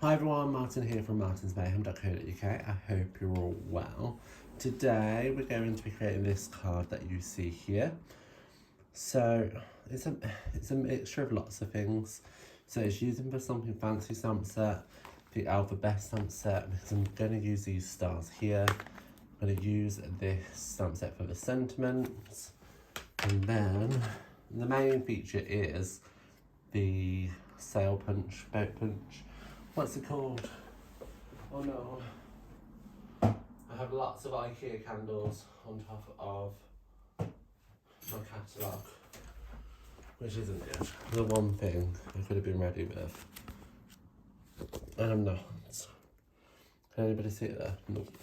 Hi everyone, Martin here from martinsmayhem.co.uk. I hope you're all well. Today we're going to be creating this card that you see here. So it's a mixture of lots of things. So it's using for something fancy stamp set, the alphabet stamp set, because I'm going to use these stars here. I'm going to use this stamp set for the sentiments. And then the main feature is the boat punch. What's it called? Oh no. I have lots of IKEA candles on top of my catalogue, which isn't good. The one thing I could have been ready with. And I'm not. Can anybody see it there? Nope.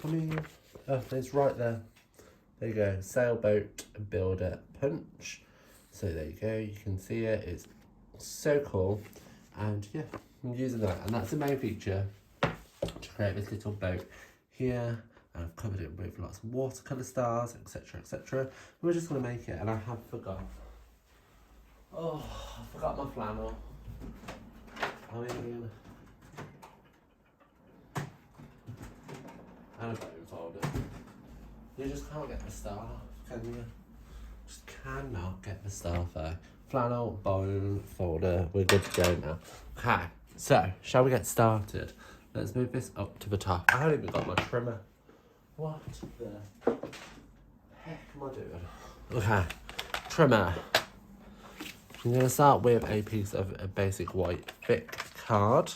Come here. Oh, it's right there. There you go, Sailboat Builder Punch. So there you go, you can see it, it's so cool. And yeah, I'm using that, and that's the main feature to create this little boat here. And I've covered it with lots of watercolour stars, etc, etc. We're just gonna make it, and I have forgot. Oh, I forgot my flannel. I mean, and a bone folder. You just can't get the star, can you? Just cannot get the star there. Flannel, bone, folder, we're good to go now. Okay, so, shall we get started? Let's move this up to the top. I haven't even got my trimmer. What the heck am I doing? Okay, trimmer. I'm going to start with a piece of a basic white thick card,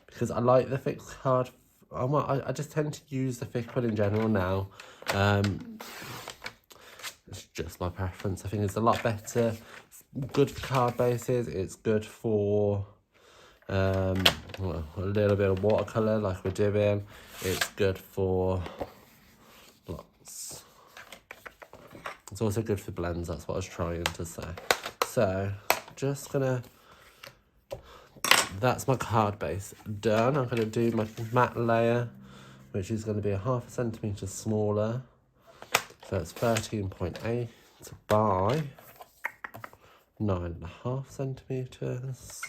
because I like the thick card. I just tend to use the thick one in general now. It's just my preference. I think it's a lot better. It's good for card bases. It's good for well, a little bit of watercolour like we're doing. It's good for lots. It's also good for blends. That's what I was trying to say. So just gonna. That's my card base done. I'm going to do my matte layer, which is going to be 0.5 centimetre smaller. So it's 13.8 by 9.5 centimetres.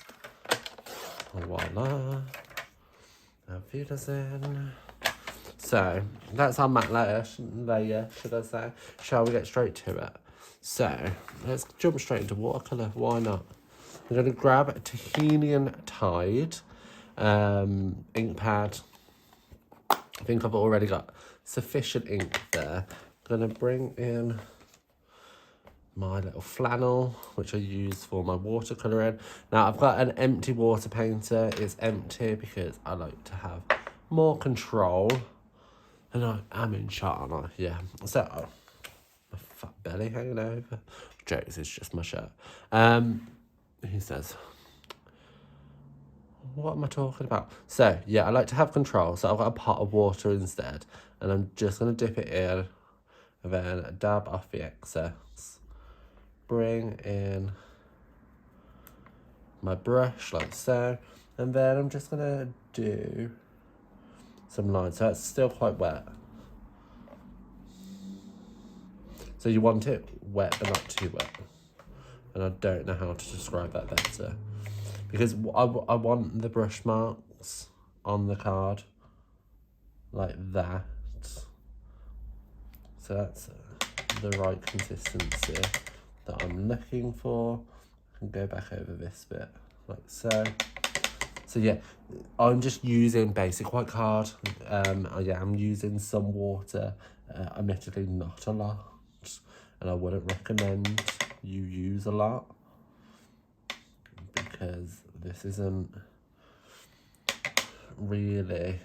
Voila. Auf Wiedersehen. So that's our matte layer, should I say. Shall we get straight to it? So let's jump straight into watercolour. Why not? I'm going to grab a Tahinian Tide ink pad. I think I've already got sufficient ink there. I'm going to bring in my little flannel, which I use for my watercolouring. Now, I've got an empty water painter. It's empty because I like to have more control. And I'm in shot, aren't I? Yeah. So, my fat belly hanging over. Jokes, it's just my shirt. He says, what am I talking about? So, yeah, I like to have control. So I've got a pot of water instead. And I'm just going to dip it in. And then dab off the excess. Bring in my brush like so. And then I'm just going to do some lines. So it's still quite wet. So you want it wet, but not too wet. And I don't know how to describe that better. Because I want the brush marks on the card. Like that. So that's the right consistency that I'm looking for. I can go back over this bit. Like so. So yeah, I'm just using basic white card. Yeah, I'm using some water. Admittedly not a lot. And I wouldn't recommend you use a lot, because this isn't really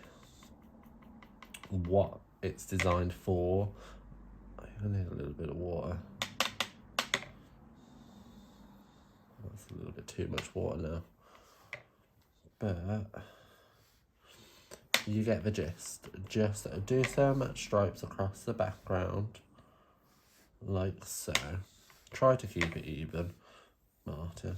what it's designed for. I need a little bit of water. That's a little bit too much water now. But you get the gist. Just do some stripes across the background. Like so. Try to keep it even, Martin.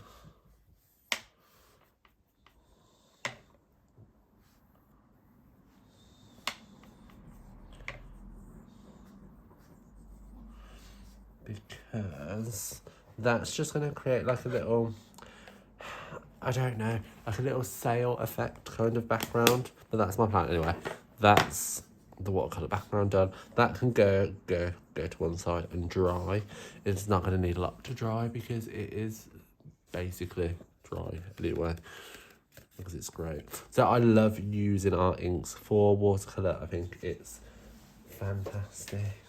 because that's just going to create like a little, I don't know, like a little sail effect kind of background. But that's my plan anyway. That's the watercolour background done. That can go to one side and dry. It's not going to need a lot to dry because it is basically dry anyway, because it's great. So I love using art inks for watercolour. I think it's fantastic.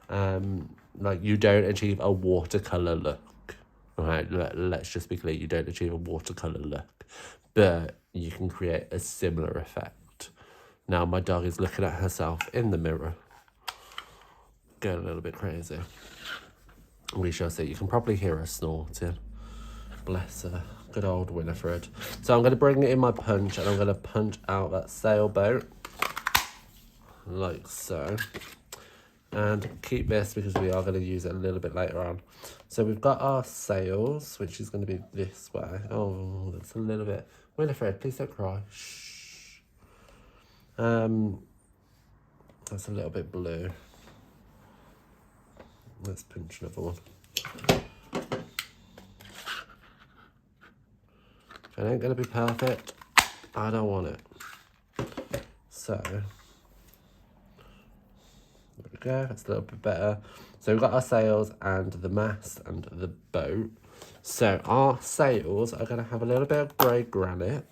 Like, you don't achieve a watercolour look. Right, let's just be clear, you don't achieve a watercolour look, but you can create a similar effect. Now my dog is looking at herself in the mirror, going a little bit crazy. We shall see. You can probably hear her snorting. Bless her. Good old Winifred. So I'm going to bring it in my punch, and I'm going to punch out that sailboat. Like so. And keep this because we are going to use it a little bit later on. So we've got our sails, which is going to be this way. Oh, that's a little bit... Winifred, please don't cry. Shh. That's a little bit blue. Let's pinch another one. If it ain't going to be perfect, I don't want it. So... there we go, that's a little bit better. So we've got our sails and the mast and the boat. So our sails are going to have a little bit of grey granite,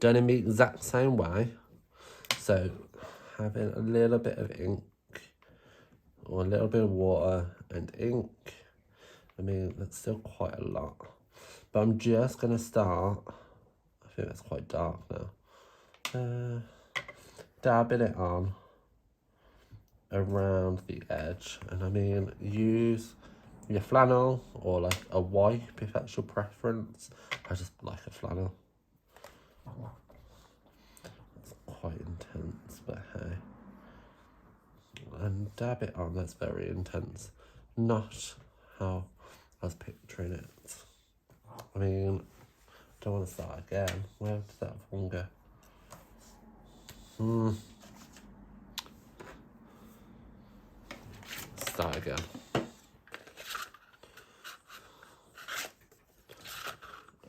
done in the exact same way. So having a little bit of ink, or a little bit of water and ink. I mean, that's still quite a lot. But I'm just going to start, I think that's quite dark now, dabbing it on around the edge. And I mean, use your flannel or like a wipe if that's your preference. I just like a flannel. It's quite intense, but hey. And dab it on, that's very intense. Not how I was picturing it. I mean, I don't want to start again. Where did that one go? Start again.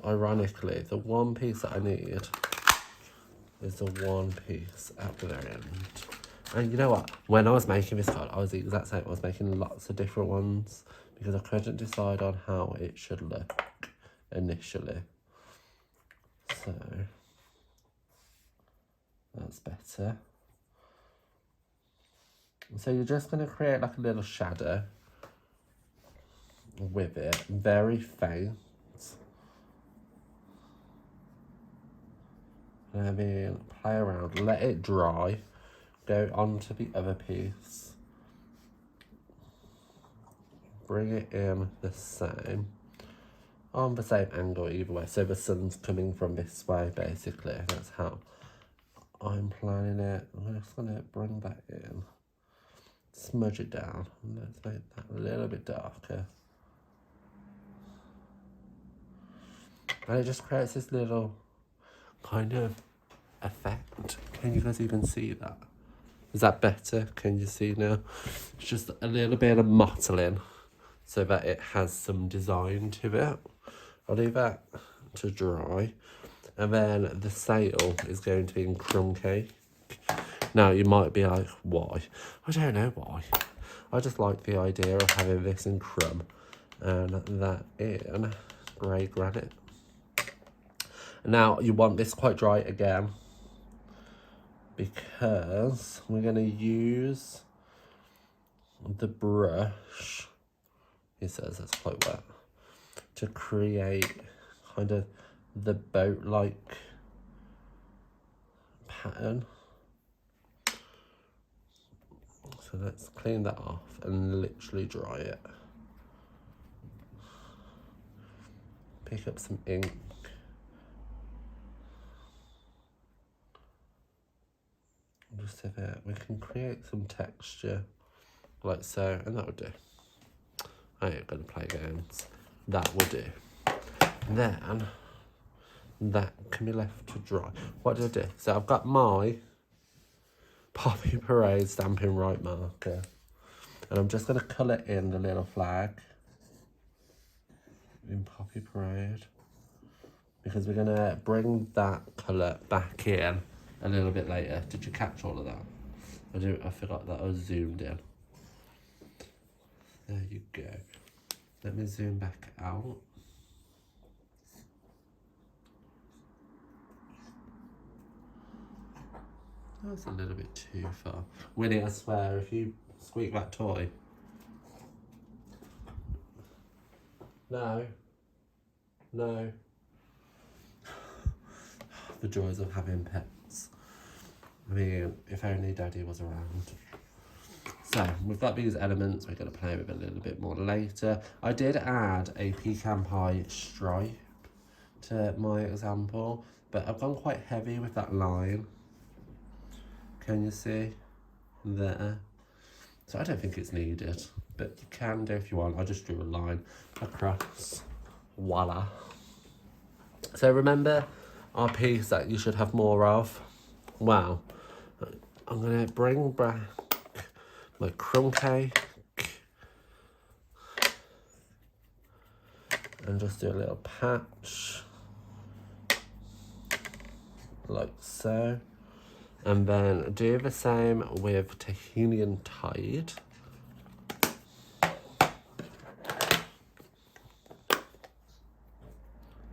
Ironically, the one piece that I need is the one piece at the very end. And you know what? When I was making this card, I was the exact same. I was making lots of different ones because I couldn't decide on how it should look initially. So that's better. So you're just going to create like a little shadow with it, very faint. And I mean, play around, let it dry, go on to the other piece, bring it in the same, on the same angle either way, so the sun's coming from this way basically. That's how I'm planning it. I'm just going to bring that in, smudge it down, and let's make that a little bit darker. And it just creates this little kind of effect. Can you guys even see that? Is that better? Can you see now? It's just a little bit of mottling so that it has some design to it. I'll leave that to dry. And then the sail is going to be in crumb cake. Now you might be like, why? I don't know why. I just like the idea of having this in crumb and that in grey granite. Now you want this quite dry again because we're going to use the brush, he says that's quite wet, to create kind of the boat-like pattern. So let's clean that off and literally dry it. Pick up some ink. Just so that we can create some texture like so, and that would do. I ain't gonna play games. That will do. And then that can be left to dry. What did I do? So I've got my Poppy Parade Stampin' Right marker. And I'm just going to colour in the little flag in Poppy Parade, because we're going to bring that colour back in a little bit later. Did you catch all of that? I forgot that I was zoomed in. There you go. Let me zoom back out. That's a little bit too far. Winnie, I swear, if you squeak that toy. No. No. The joys of having pets. I mean, if only Daddy was around. So, we've got these elements we're going to play with a little bit more later. I did add a pecan pie stripe to my example, but I've gone quite heavy with that line. Can you see? There. So I don't think it's needed, but you can do if you want. I just drew a line across. Voila. So remember our piece that you should have more of? Well, I'm going to bring back my crumb cake and just do a little patch like so. And then do the same with Tahinian Tide.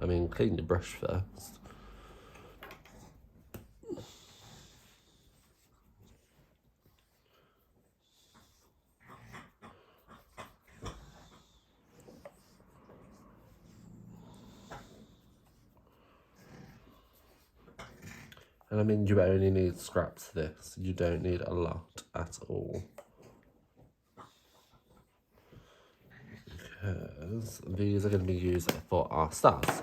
I mean, clean your brush first. And I mean, you only need scraps for this. You don't need a lot at all. Because these are going to be used for our stars.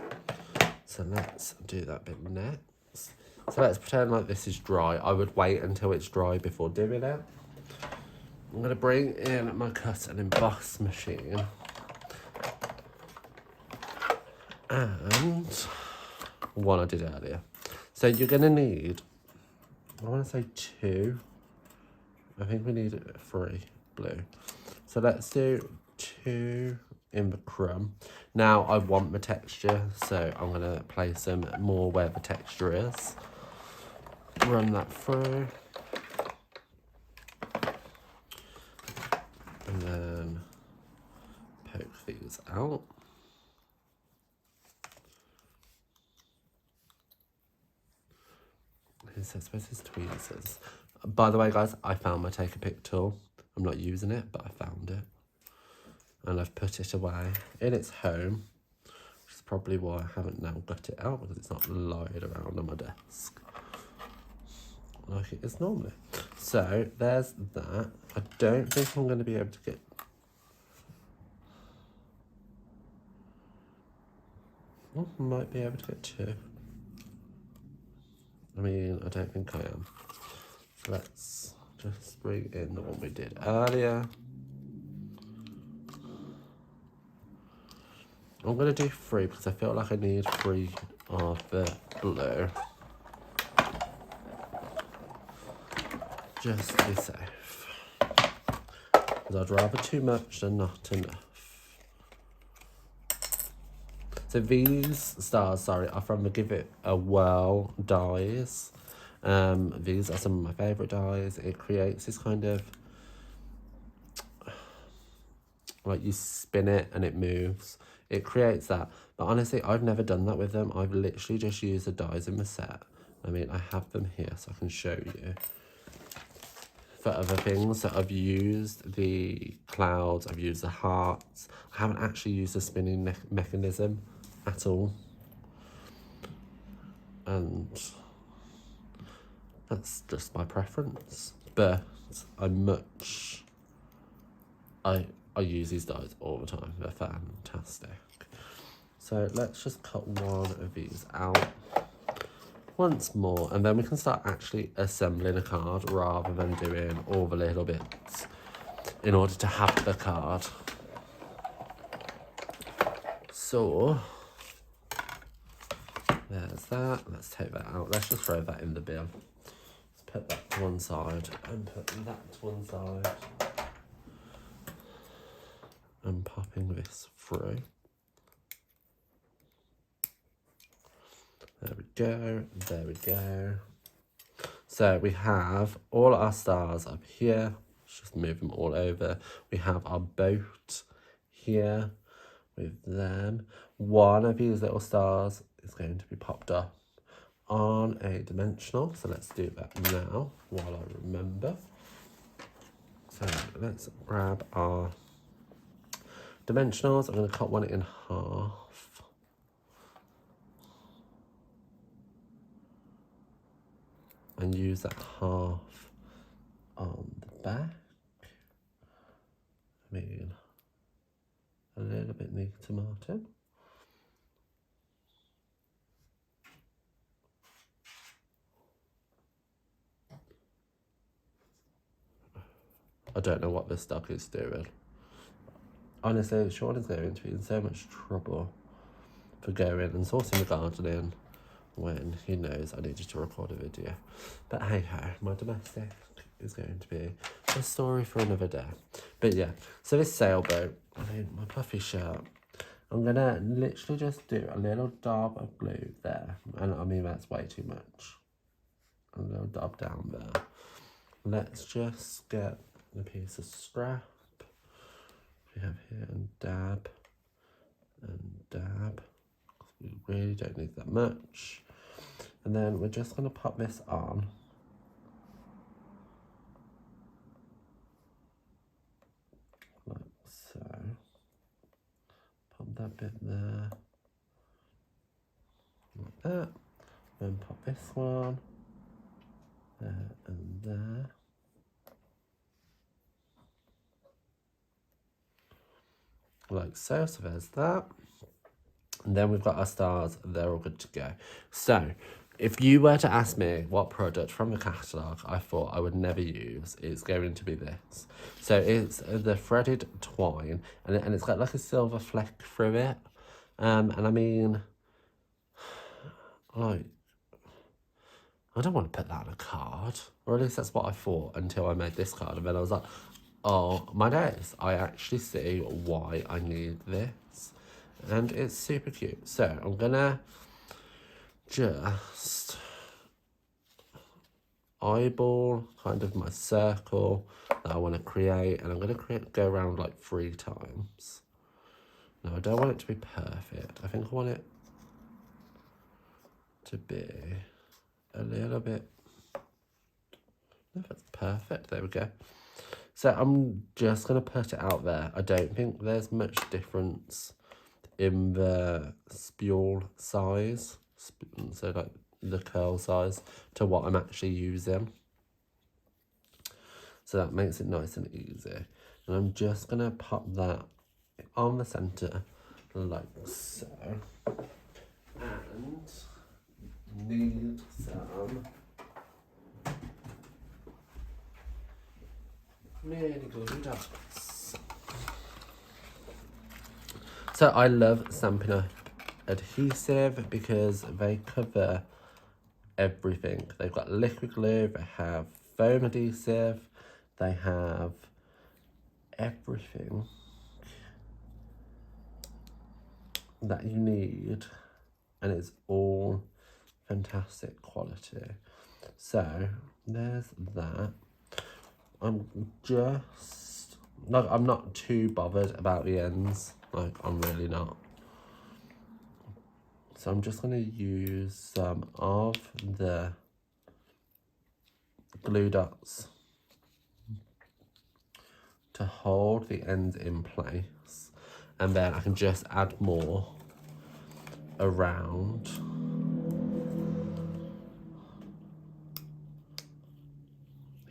So let's do that bit next. So let's pretend like this is dry. I would wait until it's dry before doing it. I'm going to bring in my cut and emboss machine. And one I did earlier. So you're going to need, I want to say 2. I think we need 3 blue. So let's do 2 in the crumb. Now I want the texture, so I'm going to place them more where the texture is. Run that through. And then poke these out. I suppose it's tweezers. By the way, guys, I found my take a pic tool. I'm not using it, but I found it. And I've put it away in its home, which is probably why I haven't now got it out, because it's not lying around on my desk like it is normally. So there's that. I don't think I'm going to be able to get... Oh, I might be able to get 2. I mean, I don't think I am. So let's just bring in the one we did earlier. I'm going to do 3 because I feel like I need 3 of the blue. Just to be safe. Because I'd rather too much than not enough. So these stars, sorry, are from the Give It a Whirl dies. These are some of my favourite dies. It creates this kind of, like you spin it and it moves. It creates that. But honestly, I've never done that with them. I've literally just used the dies in the set. I mean, I have them here so I can show you. For other things, so I've used the clouds, I've used the hearts. I haven't actually used the spinning mechanism at all. And that's just my preference. But I use these dies all the time. They're fantastic. So let's just cut one of these out once more, and then we can start actually assembling a card rather than doing all the little bits in order to have the card. So there's that. Let's take that out. Let's just throw that in the bin. Let's put that to one side and put that to one side. I'm popping this through. There we go, there we go. So we have all our stars up here. Let's just move them all over. We have our boat here with them. One of these little stars is going to be popped up on a dimensional. So let's do that now while I remember. So let's grab our dimensionals. I'm going to cut one in half. And use that half on the back. I mean, a little bit neater, Martin. I don't know what this duck is doing. Honestly, Sean is going to be in so much trouble for going and sorting the garden in when he knows I needed to record a video. But hey ho, my domestic is going to be a story for another day. But yeah, so this sailboat, I mean, my puffy shirt, I'm gonna literally just do a little dab of glue there. And I mean, that's way too much. A little dab down there. Let's just get a piece of scrap we have here and dab and dab. We really don't need that much. And then we're just going to pop this on. Like so. Pop that bit there. Like that. Then pop this one. There and there. Like so. So there's that. And then we've got our stars, they're all good to go. So, if you were to ask me what product from the catalogue I thought I would never use, it's going to be this. So, it's the threaded twine, and it's got like a silver fleck through it. And I mean, like, I don't want to put that on a card. Or at least that's what I thought until I made this card. And then I was like, oh my days, I actually see why I need this. And it's super cute. So I'm gonna just eyeball kind of my circle that I want to create, and I'm gonna go around like 3 times. Now I don't want it to be perfect. I think I want it to be a little bit. If that's perfect, there we go. So I'm just gonna put it out there. I don't think there's much difference in the spool size, so like the curl size, to what I'm actually using. So that makes it nice and easy. And I'm just gonna pop that on the centre like so. And need some mini glue dots. So I love Stampin' adhesive because they cover everything. They've got liquid glue, they have foam adhesive, they have everything that you need, and it's all fantastic quality. So there's that. I'm just like, I'm not too bothered about the ends. Like, I'm really not. So I'm just going to use some of the glue dots to hold the ends in place. And then I can just add more around.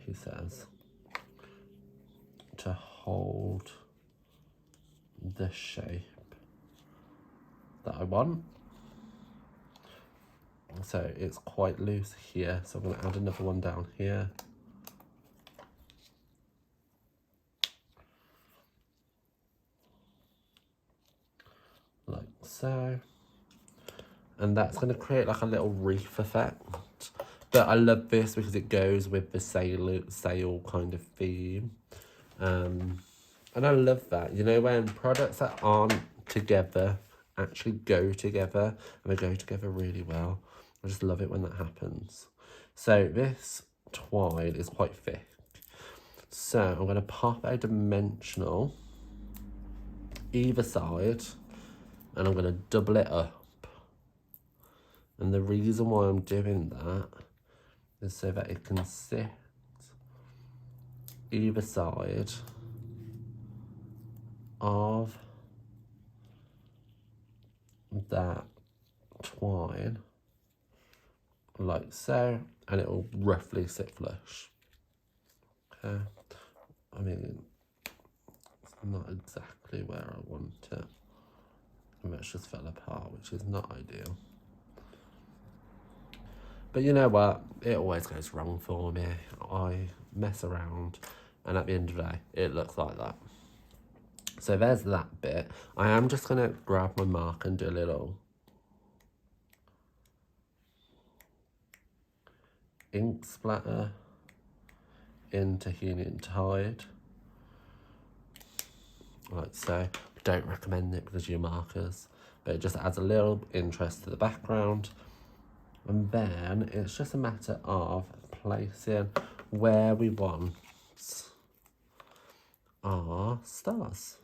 He says, to hold the shape that I want. So it's quite loose here, so I'm going to add another one down here. Like so. And that's going to create like a little reef effect. But I love this because it goes with the sail kind of theme. And And I love that. You know, when products that aren't together actually go together, and they go together really well. I just love it when that happens. So this twine is quite thick. So I'm going to pop a dimensional either side, and I'm going to double it up. And the reason why I'm doing that is so that it can sit either side of that twine, like so, and it will roughly sit flush. Okay, I mean, it's not exactly where I want it, and it's just fell apart, which is not ideal. But you know what? It always goes wrong for me. I mess around, and at the end of the day, it looks like that. So there's that bit. I am just going to grab my mark and do a little ink splatter into Tahitian Tide, like so. Don't recommend it because of your markers, but it just adds a little interest to the background. And then it's just a matter of placing where we want our stars.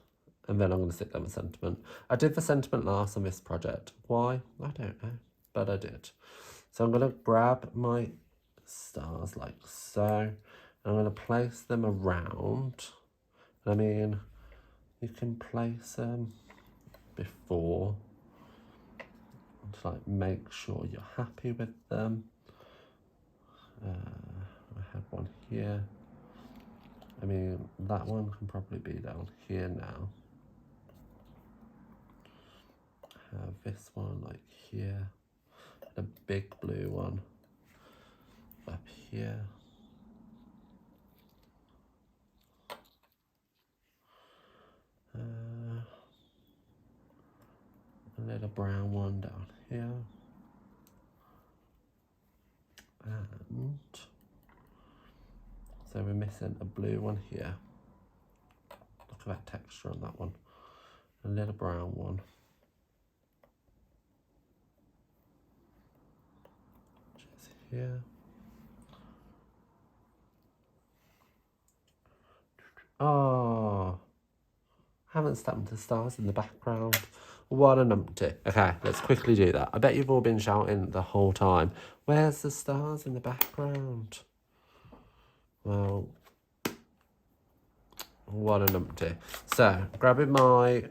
And then I'm going to stick them with sentiment. I did the sentiment last on this project. Why? I don't know, but I did. So I'm going to grab my stars like so, and I'm going to place them around. I mean, you can place them before to like make sure you're happy with them. I had one here. I mean, that one can probably be down here now. Have this one like here, the big blue one up here. A little brown one down here. And so we're missing a blue one here. Look at that texture on that one. A little brown one. Which is here. Oh, haven't stamped the stars in the background. What a numpty. Okay, let's quickly do that. I bet you've all been shouting the whole time, where's the stars in the background? Well, what a numpty. So, grabbing my...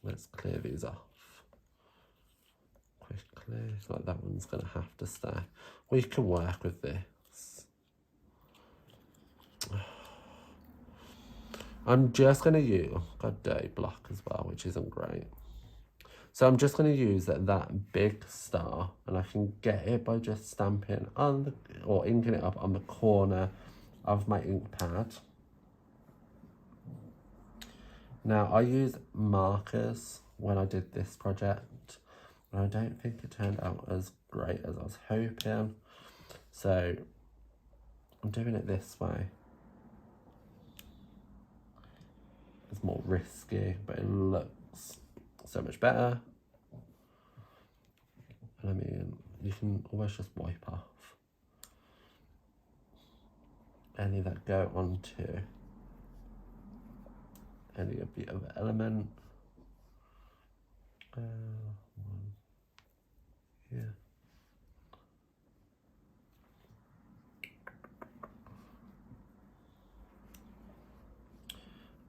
Let's clear these off quickly. Like that one's going to have to stay. We can work with this. I'm just going to use... Oh, got dirty block as well, which isn't great. So I'm just going to use that big star, and I can get it by just stamping on the, or inking it up on the corner of my ink pad. Now I used markers when I did this project, and I don't think it turned out as great as I was hoping. So I'm doing it this way. It's more risky, but it looks so much better. And I mean, you can always just wipe off any that go onto any of the other element. One here.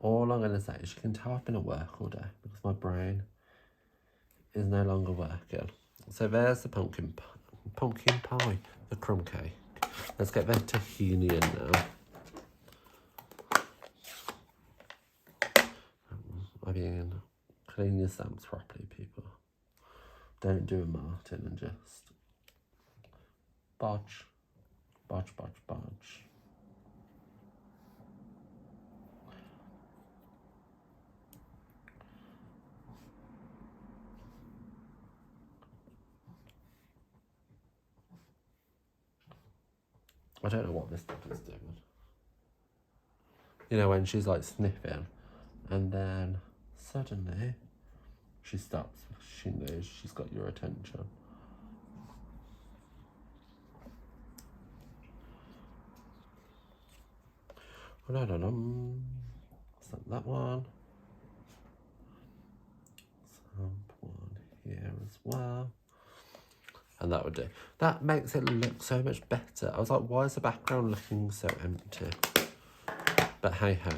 All I'm going to say is you can tell I've been at work all day because my brain is no longer working. So there's the pumpkin pie, the crumb cake. Let's get that tahini in now. I mean, clean your stamps properly, people. Don't do a Martin and just bodge, bodge, bodge, bodge. I don't know what this stuff is doing. You know, when she's like sniffing and then suddenly she stops. She knows she's got your attention. Stamp that one. Stamp one here as well. And that would do. That makes it look so much better. I was like, why is the background looking so empty? But hey ho.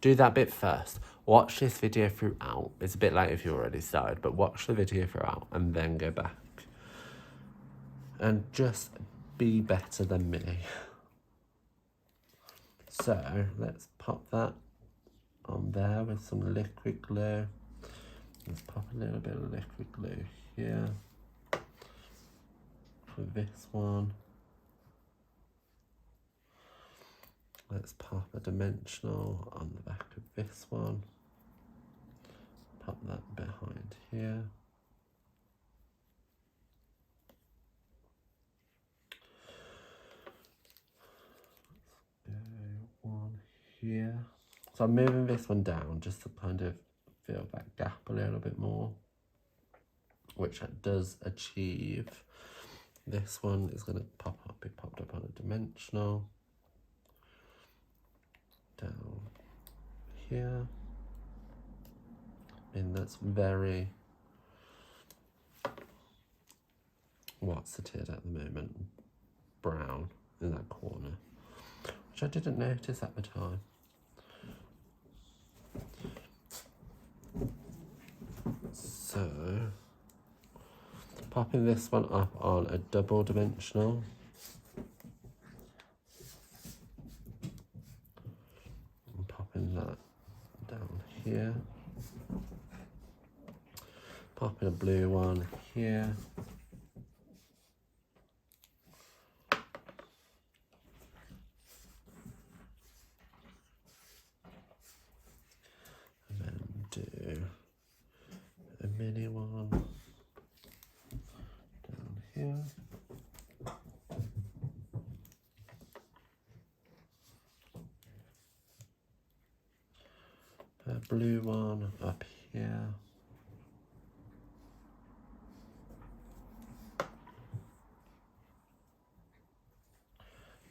Do that bit first. Watch this video throughout. It's a bit late if you already started, but watch the video throughout and then go back. And just be better than me. So let's pop that on there with some liquid glue. Let's pop a little bit of liquid glue here for this one. Let's pop a dimensional on the back of this one. Pop that behind here. One here. So I'm moving this one down just to kind of fill that gap a little bit more, which it does achieve. This one is going to be popped up on a dimensional. Down here. And that's very what's it at the moment? Brown in that corner, which I didn't notice at the time. So popping this one up on a double dimensional. And popping that down here. Popping a blue one here. And then do a mini one down here. A blue one up here.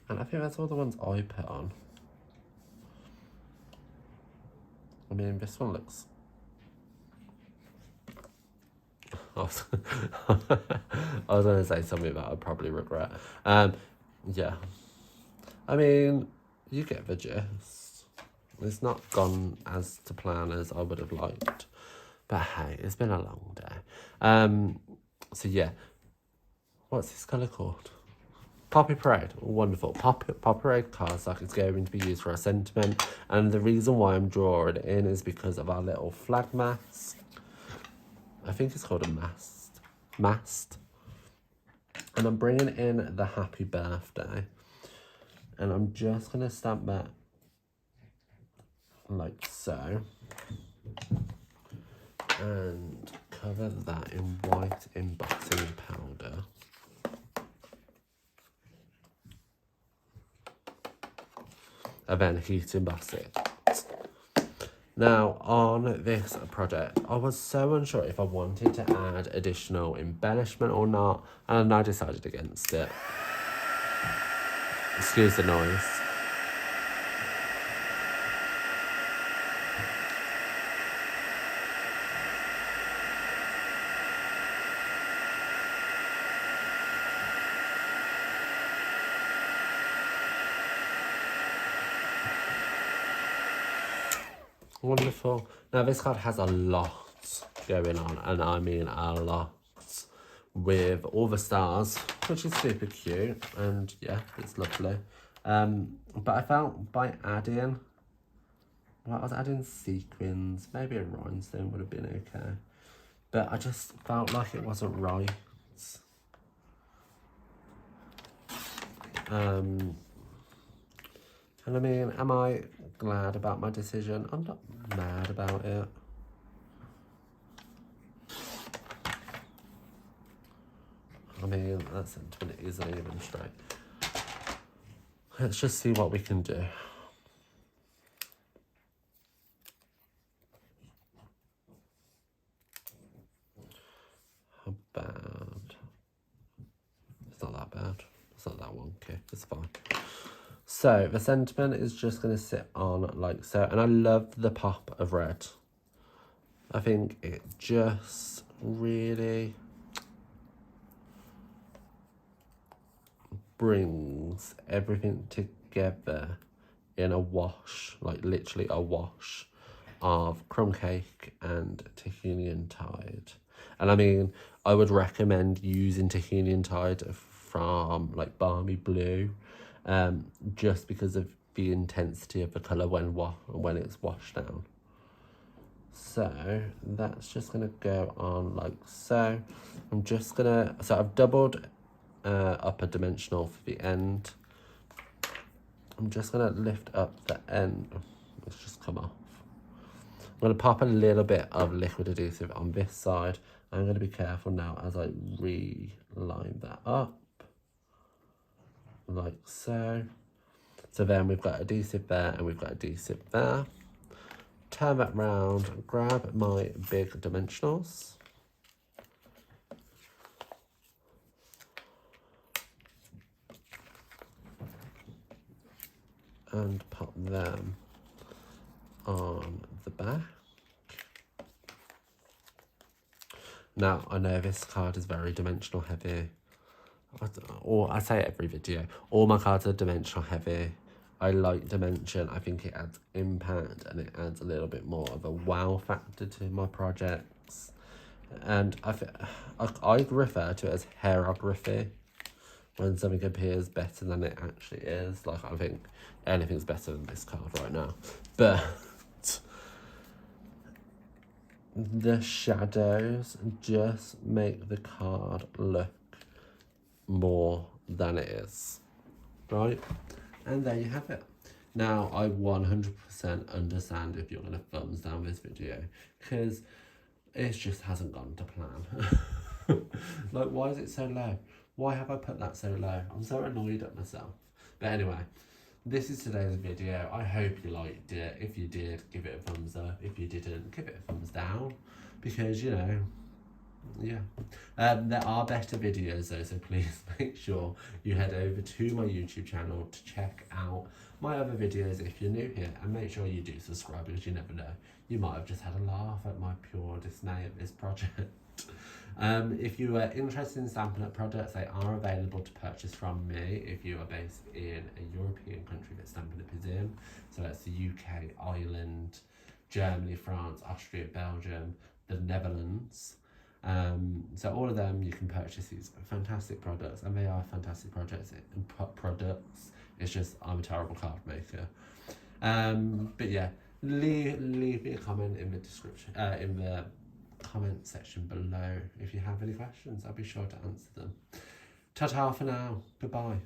And I think that's all the ones I put on. I mean, this one looks... I was going to say something that I'd probably regret. Yeah. I mean, you get the gist. It's not gone as to plan as I would have liked. But hey, it's been a long day. So yeah. What's this colour called? Poppy Parade, wonderful. Poppy Parade cardstock is going to be used for a sentiment, and the reason why I'm drawing it in is because of our little flag mast. I think it's called a mast. And I'm bringing in the happy birthday, and I'm just going to stamp that like so, and cover that in white embossing powder. And then heat emboss it. Now, on this project, I was so unsure if I wanted to add additional embellishment or not, and I decided against it. Excuse the noise. Wonderful. Now this card has a lot going on, and I mean a lot, with all the stars, which is super cute, and yeah, it's lovely. But I felt by adding, well, I was adding sequins, maybe a rhinestone would have been okay, but I just felt like it wasn't right. And I mean, am I glad about my decision? I'm not mad about it. I mean, that sentiment isn't even straight. Let's just see what we can do. So the sentiment is just going to sit on like so, and I love the pop of red. I think it just really brings everything together in a wash, like literally a wash of crumb cake and tahini and tide. And I mean, I would recommend using tahini and tide from like Balmy Blue, just because of the intensity of the colour when it's washed down. So that's just gonna go on like so. I'm just gonna, so I've doubled up a dimensional for the end. I'm just gonna lift up the end. Let's just come off. I'm gonna pop a little bit of liquid adhesive on this side. I'm gonna be careful now as I reline that up, like so. So then we've got adhesive there and we've got adhesive there. Turn that round, grab my big dimensionals. And pop them on the back. Now, I know this card is very dimensional heavy, or I say every video, all my cards are dimensional heavy. I like dimension. I think it adds impact and it adds a little bit more of a wow factor to my projects. And I refer to it as hairography when something appears better than it actually is. Like, I think anything's better than this card right now. But the shadows just make the card look more than it is, right? And there you have it. Now, I 100% understand if you're going to thumbs down this video, because it just hasn't gone to plan. Like, why is it so low? Why have I put that so low? I'm so annoyed at myself. But anyway, this is today's video. I hope you liked it. If you did, give it a thumbs up. If you didn't, give it a thumbs down. Because, you know, yeah. There are better videos though, so please make sure you head over to my YouTube channel to check out my other videos if you're new here. And make sure you do subscribe, because you never know. You might have just had a laugh at my pure dismay at this project. If you are interested in Stampin' Up products, they are available to purchase from me if you are based in a European country that Stampin' Up is in. So that's the UK, Ireland, Germany, France, Austria, Belgium, the Netherlands. So all of them, you can purchase these fantastic products, and they are fantastic products. It's just I'm a terrible card maker. But yeah, leave me a comment in the description, in the comment section below if you have any questions. I'll be sure to answer them. Ta-ta for now. Goodbye.